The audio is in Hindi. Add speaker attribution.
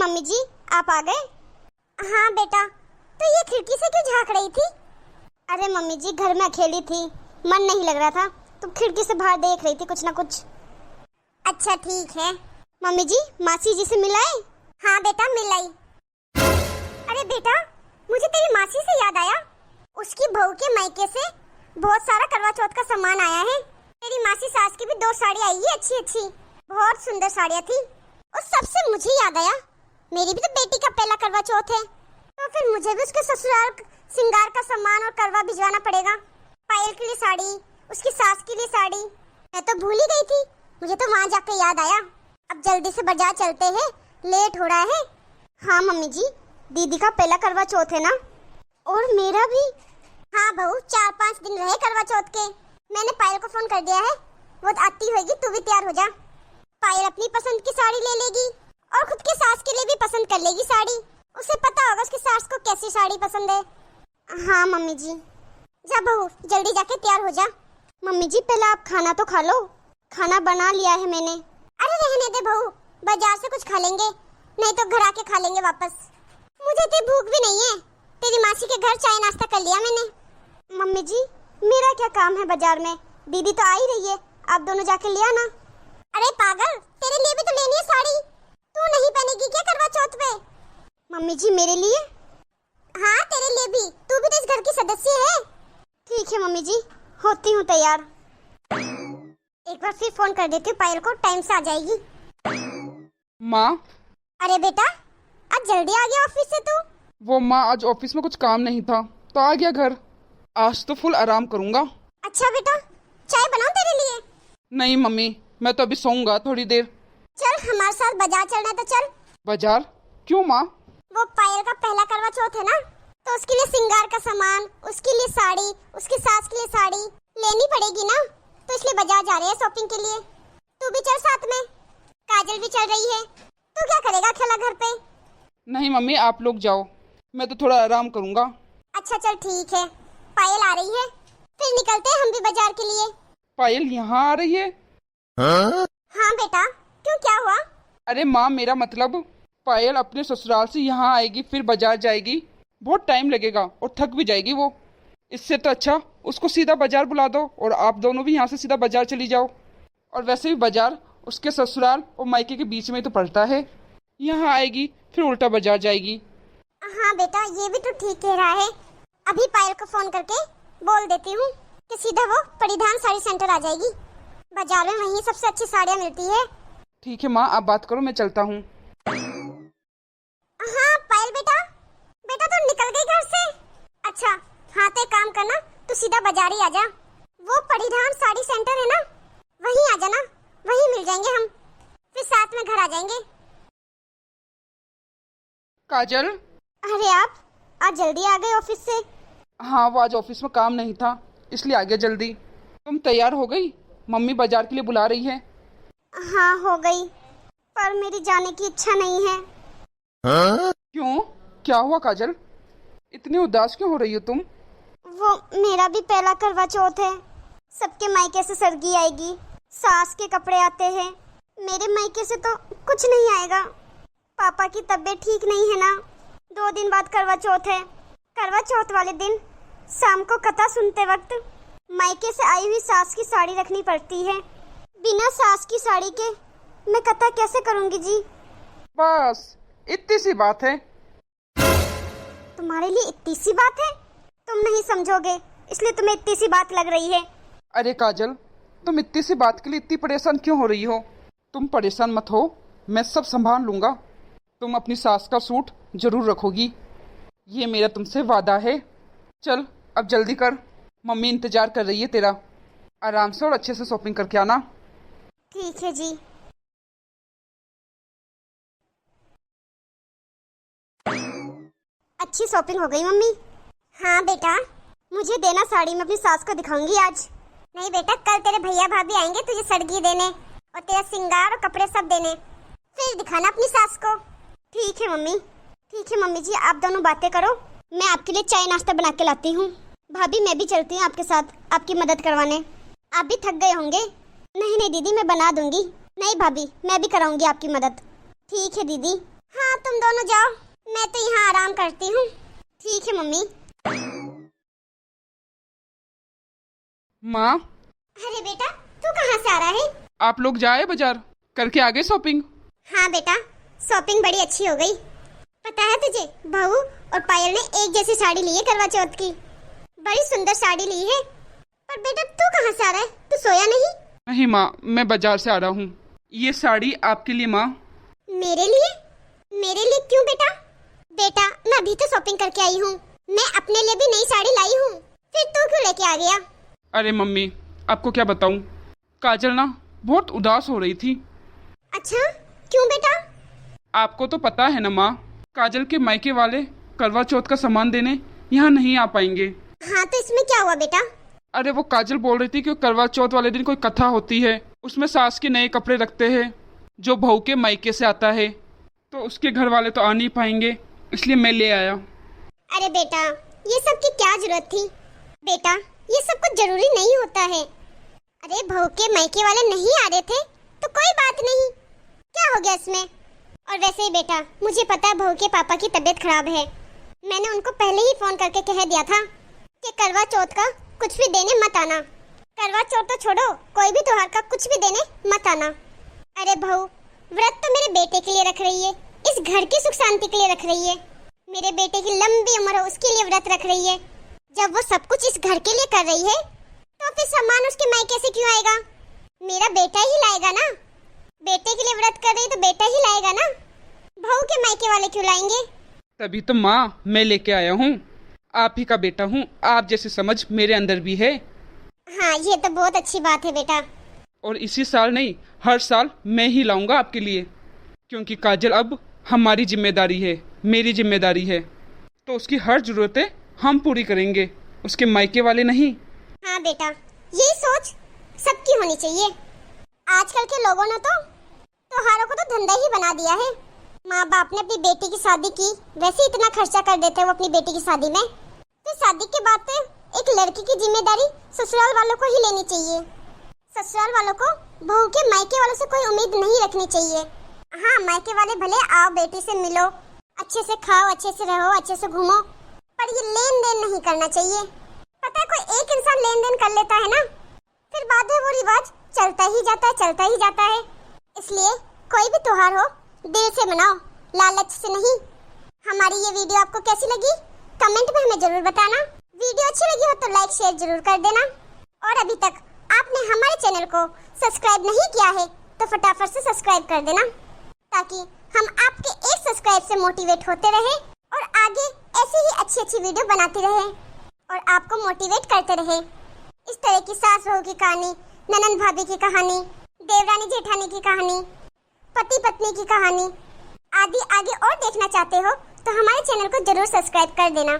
Speaker 1: मम्मी जी आप आ गए? हाँ बेटा, तो ये खिड़की से क्यों झांक रही थी? अरे मम्मी जी घर में अकेली थी, मन नहीं लग रहा था तो खिड़की से बाहर देख रही थी कुछ ना कुछ। अच्छा ठीक है। मम्मी जी मासी जी से मिलाए? हाँ बेटा मिलाई। अरे बेटा मुझे तेरी मासी से याद आया, उसकी बहू के मायके से बहुत सारा करवा चौथ का सामान आया है। तेरी मासी सास की भी 2 साड़ी आई है अच्छी अच्छी, बहुत सुंदर साड़ियाँ थी। और सबसे मुझे याद आया मेरी भी तो बेटी का पहला करवा चौथ है, तो फिर मुझे भी उसके ससुराल सिंगार का सामान और करवा भिजवाना पड़ेगा। पायल के लिए साड़ी, उसकी सास के लिए साड़ी, मैं तो भूल ही गई थी। मुझे तो वहाँ जाके याद आया, अब जल्दी से बाजार चलते हैं, लेट हो रहा है। हाँ मम्मी जी दीदी का पहला करवा चौथ है ना, और मेरा भी। हाँ बहू 4-5 दिन रहे करवा चौथ के। मैंने पायल को फोन कर दिया है, वो आती होगी, तू भी तैयार हो जा। पायल अपनी पसंद की साड़ी ले लेगी और खुद के सास के लिए भी पसंद कर लेगी साड़ी। उसे पता होगा उसकी सास को कैसी साड़ी पसंद है। हाँ मम्मी जी। जा बहू जल्दी जाके तैयार हो जा। मम्मी जी पहले आप खाना तो खा लो, खाना बना लिया है मैंने। अरे रहने दे बहू, बाजार से कुछ खा लेंगे, नहीं तो घर आके खा लेंगे वापस। मुझे इतनी भूख भी नहीं है, तेरी मासी के घर चाय नाश्ता कर लिया मैंने। मम्मी जी मेरा क्या काम है बाजार में, दीदी तो आ ही रही है, आप दोनों जाके ले आना। अरे पागल तेरे लिए भी तो लेनी है साड़ी, तू नहीं पहनेगी क्या करवा चौथ पे? मम्मी जी मेरे लिए? हाँ तेरे लिए भी, तू भी तो इस घर की सदस्य है। ठीक है मम्मी जी होती हूँ तैयार। एक बार फिर फोन कर देती हूँ पायल को, टाइम से आ जाएगी।
Speaker 2: माँ।
Speaker 1: अरे बेटा आज जल्दी आ गया ऑफिस से तू?
Speaker 2: वो माँ आज ऑफिस में कुछ काम नहीं था तो आ गया घर, आज तो फुल आराम करूँगा।
Speaker 1: अच्छा बेटा चाय बनाऊं तेरे लिए?
Speaker 2: नहीं मम्मी मैं तो अभी सोऊंगा थोड़ी देर।
Speaker 1: चल हमारे साथ बाजार चलना है तो चल।
Speaker 2: बाजार? क्यों माँ?
Speaker 1: वो पायल का पहला करवा चौथ है ना, तो उसके लिए सिंगार का सामान, उसके लिए साड़ी, उसकी सास के लिए साड़ी लेनी पड़ेगी ना, तो इसलिए बाजार जा रहे हैं शॉपिंग के लिए। तू भी चल साथ में, काजल भी चल रही है। तू क्या करेगा अकेला घर पे?
Speaker 2: नहीं मम्मी आप लोग जाओ, मैं तो थोड़ा आराम करूँगा।
Speaker 1: अच्छा चल ठीक है, पायल आ रही है, फिर निकलते हैं हम भी बाजार के लिए।
Speaker 2: पायल यहाँ आ रही है?
Speaker 1: हाँ बेटा क्यों क्या हुआ?
Speaker 2: अरे माँ मेरा मतलब पायल अपने ससुराल से यहाँ आएगी फिर बाजार जाएगी, बहुत टाइम लगेगा और थक भी जाएगी वो। इससे तो अच्छा उसको सीधा बाजार बुला दो और आप दोनों भी यहाँ से सीधा बाजार चली जाओ। और वैसे भी बाजार उसके ससुराल और मायके के बीच में ही तो पड़ता है, यहाँ आएगी फिर उल्टा बाजार जाएगी।
Speaker 1: हाँ बेटा ये भी तो ठीक कह रहा है, अभी पायल को फोन करके बोल देती हूँ कि सीधा वो परिधान साड़ी सेंटर आ जाएगी। बाजार में वहीं सबसे अच्छी साड़ियाँ मिलती है।
Speaker 2: ठीक है माँ आप बात करो, मैं चलता हूँ।
Speaker 1: हाँ पायल बेटा, बेटा तू निकल गई घर से? अच्छा हाँ तो एक काम करना, तू सीधा बाजार ही आ जा, वो परिधान साड़ी सेंटर है ना, वहीं आ जाना, वहीं मिल जाएंगे हम, फिर साथ में घर आ जाएंगे।
Speaker 2: काजल।
Speaker 1: अरे आप आज जल्दी आ गए ऑफिस से?
Speaker 2: हाँ वो आज ऑफिस में काम नहीं था इसलिए आ गया जल्दी। तुम तैयार हो गई? मम्मी बाजार के लिए बुला रही है।
Speaker 1: हाँ हो गई, पर मेरी जाने की इच्छा नहीं है।
Speaker 2: क्यों क्या हुआ काजल, इतनी उदास क्यों हो रही हो तुम?
Speaker 1: वो मेरा भी पहला करवा चौथ है, सबके मायके से सरगी आएगी, सास के कपड़े आते हैं, मेरे मायके से तो कुछ नहीं आएगा। पापा की तबीयत ठीक नहीं है ना, 2 दिन बाद करवा चौथ है। करवा चौथ वाले दिन शाम को कथा सुनते वक्त मायके से आई हुई सास की साड़ी रखनी पड़ती है, बिना सास की साड़ी के मैं कथा कैसे करूंगी जी?
Speaker 2: बस इतनी सी बात है।
Speaker 1: तुम्हारे लिए इतनी सी बात है? तुम नहीं समझोगे इसलिए तुम्हें इतनी सी बात लग रही है।
Speaker 2: अरे काजल तुम इतनी सी बात के लिए इतनी परेशान क्यों हो रही हो? तुम परेशान मत हो, मैं सब संभाल लूंगा। तुम अपनी सास का सूट जरूर रखोगी, ये मेरा तुमसे वादा है। चल अब जल्दी कर, मम्मी इंतजार कर रही है तेरा। आराम से और अच्छे से शॉपिंग करके आना।
Speaker 1: ठीक है जी। अच्छी शॉपिंग हो गई मम्मी? हाँ बेटा मुझे देना साड़ी, मैं अपनी सास को दिखाऊंगी आज। नहीं बेटा कल तेरे भैया भाभी आएंगे तुझे सड़गी देने और तेरा सिंगार और कपड़े सब देने, फिर दिखाना अपनी सास को। ठीक है मम्मी। ठीक है मम्मी जी आप दोनों बातें करो, मैं आपके लिए चाय नाश्ता बना के लाती हूँ। भाभी मैं भी चलती हूँ आपके साथ आपकी मदद करवाने, आप भी थक गए होंगे। नहीं नहीं दीदी मैं बना दूंगी। नहीं भाभी मैं भी कराऊंगी आपकी मदद। ठीक है दीदी। हाँ तुम दोनों जाओ, मैं तो यहाँ आराम करती हूँ। ठीक है मम्मी।
Speaker 2: माँ,
Speaker 1: अरे बेटा, तू कहाँ से आ रहा है?
Speaker 2: आप लोग जाए बाजार करके आ गए शॉपिंग?
Speaker 1: हाँ बेटा, शॉपिंग बड़ी अच्छी हो गई। पता है तुझे, बहू और पायल ने एक जैसी साड़ी ली है करवा चौथ की। बड़ी सुंदर साड़ी ली है। पर बेटा तू कहाँ से आ रहा है? तू सोया नहीं?
Speaker 2: नहीं माँ, मैं बाजार से आ रहा हूँ। ये साड़ी आपके लिए माँ।
Speaker 1: मेरे लिए? मेरे लिए क्यों बेटा? बेटा मैं अभी तो शॉपिंग करके आई हूँ, मैं अपने लिए भी नई साड़ी लाई हूँ, फिर तू क्यों लेके आ गया?
Speaker 2: अरे मम्मी, आपको क्या बताऊँ, काजल ना बहुत उदास हो रही थी।
Speaker 1: अच्छा, क्यों बेटा?
Speaker 2: आपको तो पता है ना माँ, काजल के मायके वाले करवा चौथ का सामान देने यहाँ नहीं आ पाएंगे।
Speaker 1: हाँ तो इसमें क्या हुआ बेटा?
Speaker 2: अरे वो काजल बोल रही थी कि करवा चौथ वाले दिन कोई कथा होती है, उसमें सास के नए कपड़े रखते हैं जो बहू के मायके से आता है, तो उसके घर वाले तो आ नहीं पाएंगे, इसलिए मैं ले आया।
Speaker 1: अरे बेटा, ये सब की क्या जरूरत थी? बेटा ये सब कुछ जरूरी नहीं होता है। अरे बहू के मायके वाले नहीं आ रहे थे तो कोई बात नहीं, क्या हो गया इसमें? और वैसे ही बेटा, मुझे पता है बहू के पापा की तबीयत खराब है। मैंने उनको पहले ही फोन करके कह दिया था कि करवा चौथ का कुछ भी देने मत आना। करवा चौथ तो छोड़ो, कोई भी त्योहार का कुछ भी देने मत आना। अरे बहू, व्रत तो मेरे बेटे के लिए रख रही है, इस घर की सुख शांति के लिए रख रही है। मेरे बेटे की लंबी उम्र हो उसके लिए व्रत रख रही है। जब वो सब कुछ इस घर के लिए कर रही है तो फिर सामान उसके मायके से क्यों आएगा? मेरा बेटा ही लाएगा ना। बेटे के लिए व्रत कर रही तो बेटा ही लाएगा ना, बहू के मायके वाले क्यों लाएंगे?
Speaker 2: तभी तो माँ मैं लेके आया हूँ, आप ही का बेटा हूँ, आप जैसी समझ मेरे अंदर भी है।
Speaker 1: हाँ ये तो बहुत अच्छी बात है बेटा।
Speaker 2: और इसी साल नहीं, हर साल मैं ही लाऊंगा आपके लिए, क्योंकि काजल अब हमारी जिम्मेदारी है, मेरी जिम्मेदारी है, तो उसकी हर जरूरतें हम पूरी करेंगे, उसके मायके वाले नहीं।
Speaker 1: हाँ बेटा, यही सोच सबकी होनी चाहिए। आजकल के लोगों ने तो त्योहारों को तो धंधा ही बना दिया है। माँ बाप ने अपनी बेटी की शादी की, वैसे इतना खर्चा कर देते हैं वो अपनी बेटी की शादी में, फिर शादी के बाद तो एक लड़की की जिम्मेदारी ससुराल वालों को ही लेनी चाहिए। ससुराल वालों को बहू के मायके वालों से कोई उम्मीद नहीं रखनी चाहिए। हाँ मायके वाले भले आओ, बेटी से मिलो, अच्छे से खाओ, अच्छे से रहो, अच्छे से घूमो, पर ये लेन देन नहीं करना चाहिए। पता है कोई एक इंसान लेन देन कर लेता है ना, फिर बाद में वो रिवाज चलता ही जाता है, चलता ही जाता है। इसलिए कोई भी त्योहार हो दिल से मनाओ, लालच से नहीं। हमारी ये वीडियो आपको कैसी लगी कमेंट में हमें जरूर बताना। वीडियो अच्छी लगी हो तो लाइक शेयर जरूर कर देना। और अभी तक आपने हमारे चैनल को सब्सक्राइब नहीं किया है तो फटाफट से सब्सक्राइब कर देना, ताकि हम आपके एक सब्सक्राइब से मोटिवेट होते रहे और आगे ऐसी ही अच्छी अच्छी वीडियो बनाते रहे और आपको मोटिवेट करते रहे। इस तरह की सास बहू की कहानी, ननंद भाभी की कहानी, देवरानी जेठानी की कहानी, पति पत्नी की कहानी आदि आगे और देखना चाहते हो तो हमारे चैनल को जरूर सब्सक्राइब कर देना।